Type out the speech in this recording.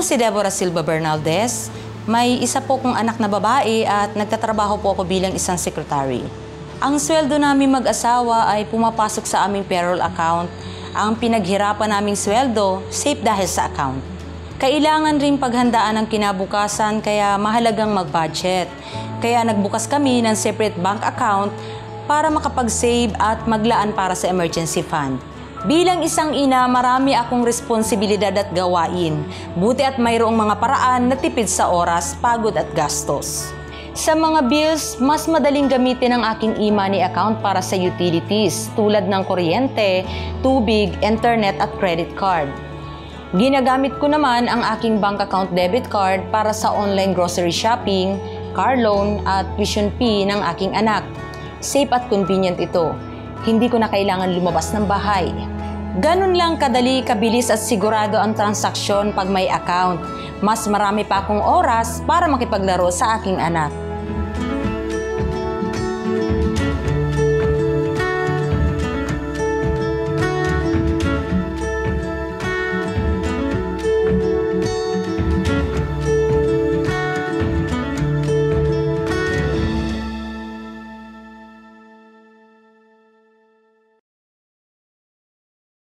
po si Deborah Silva Bernaldez. May isa po kong anak na babae at nagtatrabaho po ako bilang isang secretary. Ang sweldo namin mag-asawa ay pumapasok sa aming payroll account. Ang pinaghirapan naming sweldo, safe dahil sa account. Kailangan rin paghandaan ang kinabukasan kaya mahalagang mag-budget. Kaya nagbukas kami ng separate bank account para makapag-save at maglaan para sa emergency fund. Bilang isang ina, marami akong responsibilidad at gawain. Buti at mayroong mga paraan na tipid sa oras, pagod at gastos. Sa mga bills, mas madaling gamitin ang aking e-money account para sa utilities tulad ng kuryente, tubig, internet at credit card. Ginagamit ko naman ang aking bank account debit card para sa online grocery shopping, car loan at tuition fee ng aking anak. Safe at convenient ito. Hindi ko na kailangan lumabas ng bahay. Ganun lang kadali, kabilis at sigurado ang transaksyon pag may account. Mas marami pa akong oras para makipaglaro sa aking anak.